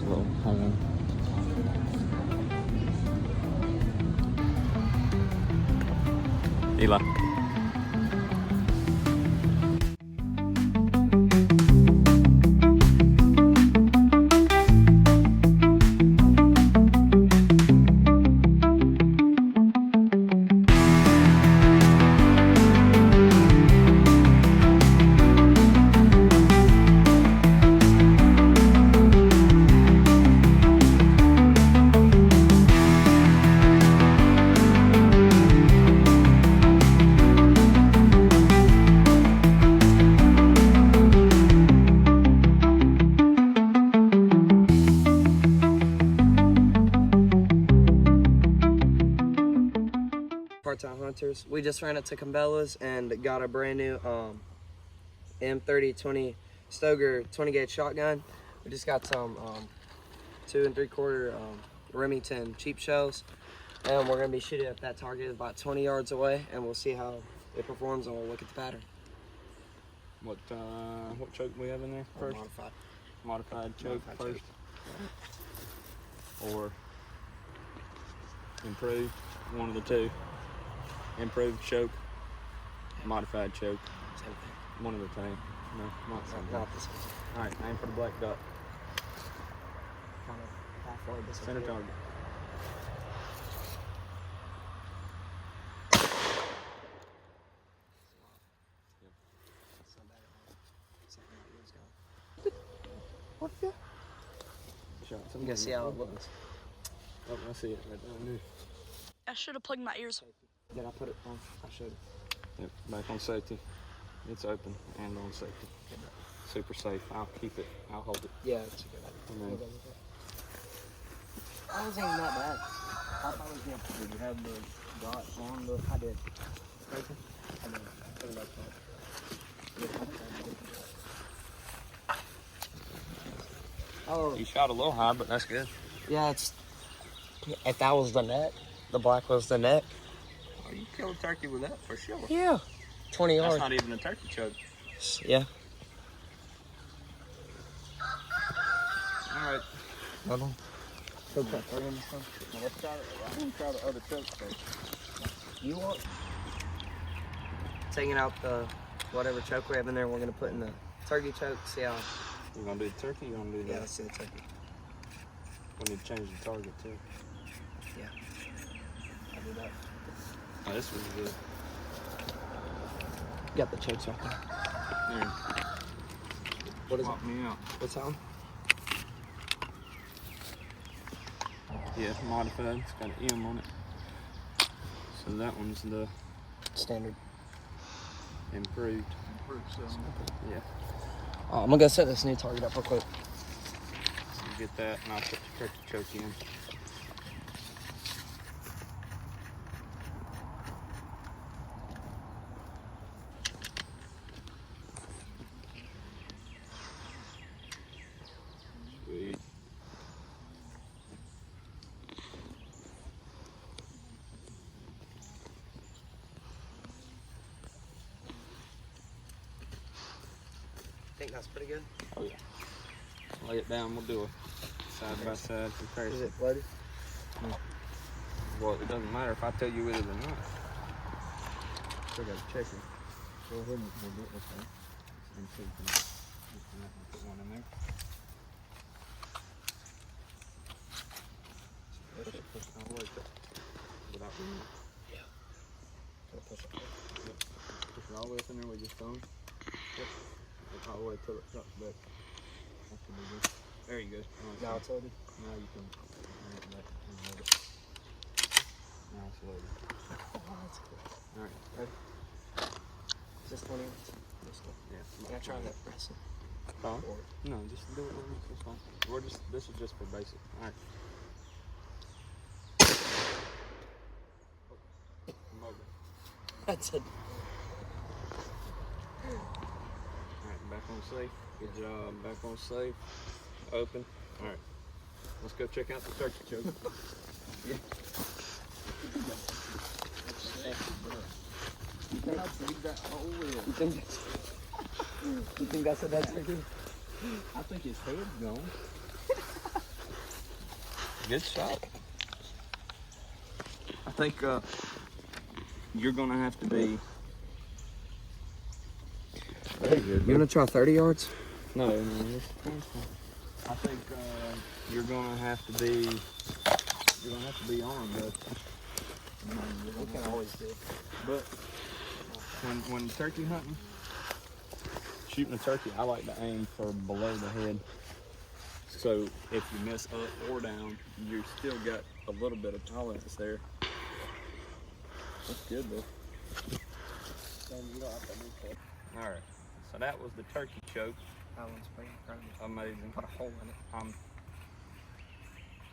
little home. Eli. Part-time hunters. We just ran it to Cabela's and got a brand new M3020 Stoeger 20 gauge shotgun. We just got some 2 3/4 Remington cheap shells, and we're gonna be shooting at that target about 20 yards away, and we'll see how it performs, and we'll look at the pattern. What choke we have in there first? Modified choke first. Or improved, one of the two. Improved choke, modified choke. Same thing. One of the same. No, not something. Not the same. All right, aim for the black dot. Kind of halfway this Center way. target. That's not bad at all. Second out yours going. What the? Shot. You gotta see how it looks. Oh, I see it right down there. I should have plugged my ears. Did I put it on? I should. Yep, back on safety. It's open and on safety. Super safe. I'll keep it. I'll hold it. Yeah, it's a good idea. And then, I wasn't even that bad. I thought it was good. Did you have the dot on the? I did. I did. Put it up top. Oh, You shot a little high, but that's good. yeah, it's. If that was the net, the black was the net. Oh, you killed a turkey with that for sure. Yeah. 20 That's yards. not even a turkey choke. Yeah. All right. Hold on. Now let's try the other choke first. You want? Taking out the whatever choke we have in there, we're gonna put in the turkey choke. See how? You gonna do the turkey? You gonna do Yeah, that? let's see the turkey. We need to change the target too. Yeah. I'll do that. Oh, this was good. Got the chokes right there. Yeah. What is Walk it? me out. What's that one? Yeah, it's modified. It's got an M on it. So that one's the Standard. improved. Yeah. I'm gonna go set this new target up real quick. So you get that, and I'll put the turkey choke in. Sweet. Think that's pretty good. Oh yeah. Lay it down. We'll do a side by side Is comparison. it loaded? Well, it doesn't matter if I tell you it is or not. Still got to check it. Go ahead and we'll do it this way. And see if we can put one in there. Push it all the way up. Without moving it. Yeah. Gotta push it. Yep. Push it all the way up in there with your thumb. Yep. All the way till it drops back. That should be good. There you go. Now it's loaded. Now you can bring it back and load it. Now it's loaded. Oh, that's cool. Alright, ready? Is this 20 minutes? Yeah. Can I try that wrestling? Huh? No, just do it with me. It's fine. This is just for basic. Alright. I'm over. That's it. Alright, back on safe. Good job. Back on safe. Open. Alright. Let's go check out the turkey choke. Yeah. You think that's a dead turkey? I think his head's gone. Good shot. I think you're gonna have to be. Very good. You wanna try 30 yards? No, it's 20. I think you're gonna have to be. You're gonna have to be on, but We can always do. But when turkey hunting, shooting a turkey, I like to aim for below the head. So if you miss up or down, you still got a little bit of tolerance there. That's good though. All right, so that was the turkey choke. That one's pretty incredible. Amazing. Put a hole in it. I'm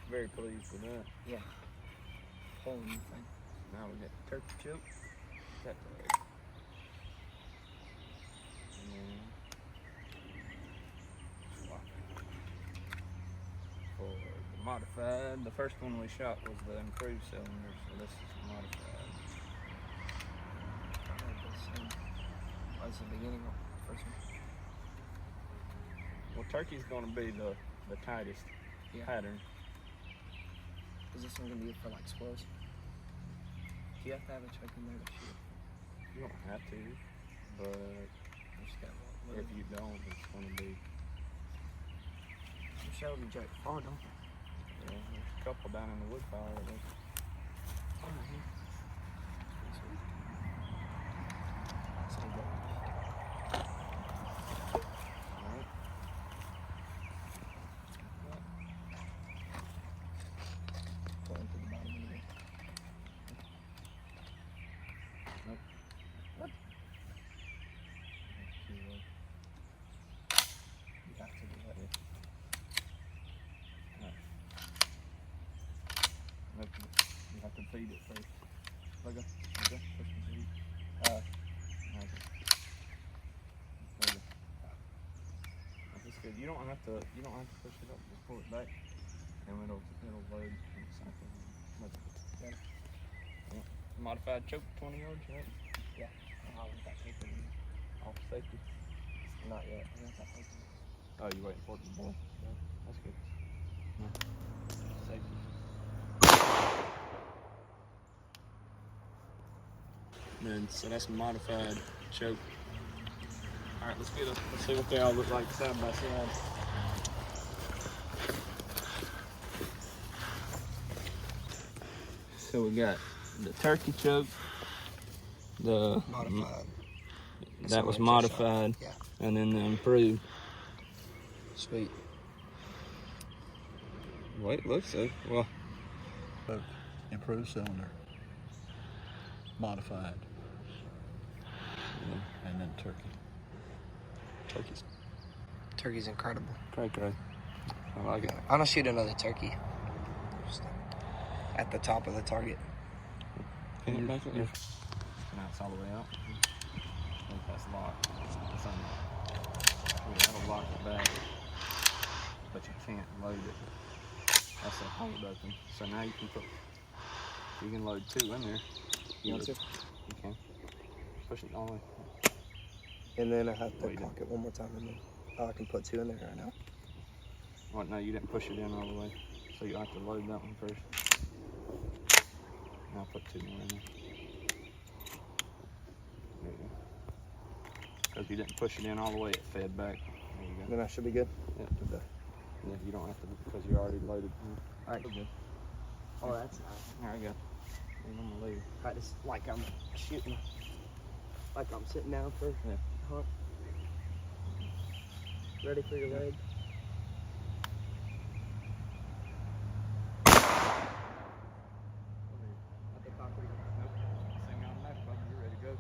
very pleased with that. Yeah. Hole in the thing. Now we got the turkey choke. That's all right. For the modified, the first one we shot was the improved cylinder, so this is modified. That's the beginning of the first one. Well, turkey's going to be the tightest pattern. Is this one going to be for like squirrels? Do you have to have a choke in there to shoot? You don't have to, but if you don't, it's going to be. I'm sure we joke far, don't they? Yeah, there's a couple down in the wood pile. I think. Oh, yeah. That's all good. Alright. Going to the bottom of it. Nope. What? You have to do that. You have to feed it first. Okay. Okay. Push the feed. Uh, Okay. There you go. That's good. You don't have to push it up. Just pull it back, and it'll load. Yeah. Modified choke, 20 yards, right? yeah. I'll let that paper in. Off safety. Not yet. I got that paper. Oh, you waiting for it to blow? Yeah. That's good. No. Safety. And so that's modified choke. All right, let's see what they all look like side by side. So we got the turkey choke, the Modified. that was modified, Yeah. and then the improved. Sweet. Wait, looks so. Well, Improved cylinder, modified, and then turkey. Turkey's incredible. cray. I like it. I'm gonna shoot another turkey. Just at the top of the target. Can you make it? Yeah. Now it's all the way out. I think that's locked. It's unlocked. That'll lock it back, but you can't load it. That's a hold open. So now you can load 2 in there. You want to? You can. Push it all the way. And then I have to Wait. cock it one more time, and then I can put 2 in there right now. Oh, no, you didn't push it in all the way. So you have to load that one first. Now put 2 more in there. There you go. Because you didn't push it in all the way, it fed back. There you go. Then I should be good. Yeah. Okay. Yeah, you don't have to because you're already loaded. All right. Good. Oh, that's nice. There you go. And I'm gonna leave. I just like I'm shooting, like I'm sitting down for Yeah. hunt. Ready for your leg. At the top, Nope. Sing on that, bud. You're ready to go.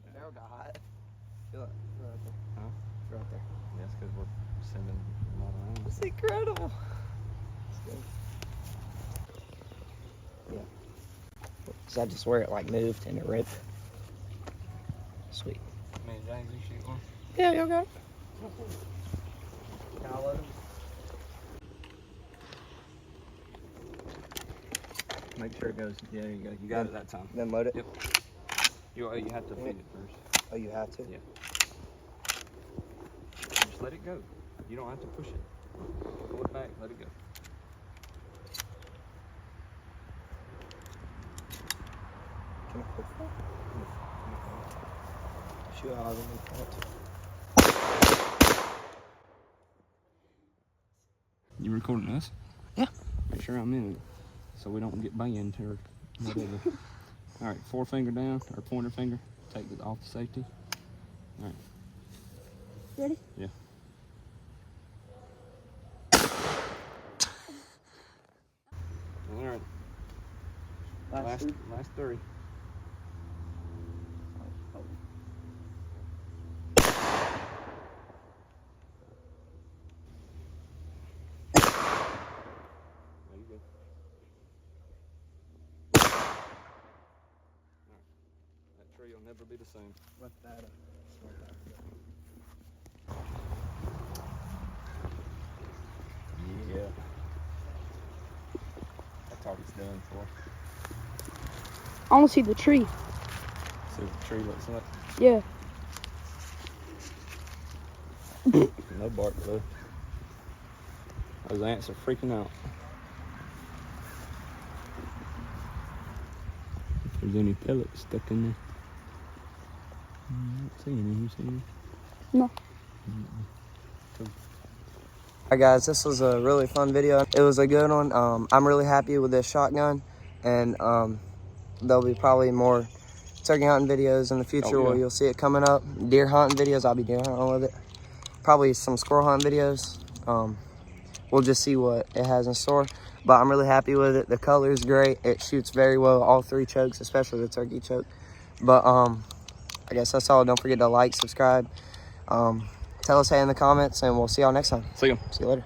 the barrel got hot. Feel it. Feel right there. Huh? Feel right there. That's because we're sending a lot of rounds. It's incredible. It's good. Yeah. So I just wear it like moved and it ripped. Sweet. Me and James, you shoot one? Yeah, you'll go. Can I load him? Make sure it goes. Yeah, you go. You got it that time. Then load it? Yep. You have to feed it first. Oh, you have to? Yeah. Just let it go. You don't have to push it. Pull it back, let it go. Can I put that? Shoot how I make that. You recording us? Yeah. Make sure I'm in it so we don't get banned or whatever. All right, forefinger down, or pointer finger. Take it off the safety. All right. Ready? Yeah. All right. Last three. There you go. That tree will never be the same. Let that Yeah. That target's done for. I want to see the tree. See what the tree looks like. Yeah. No bark though. Those ants are freaking out. If there's any pellets stuck in there. I don't see any. You see any? No. Cool. Alright guys, this was a really fun video. It was a good one. I'm really happy with this shotgun, and there'll be probably more turkey hunting videos in the future where you'll see it coming up. Deer hunting videos, I'll be deer hunting with it. Probably some squirrel hunting videos. We'll just see what it has in store. But I'm really happy with it. The color is great. It shoots very well, all three chokes, especially the turkey choke. But I guess that's all. Don't forget to like, subscribe. Tell us hey in the comments, and we'll see y'all next time. See ya. See you later.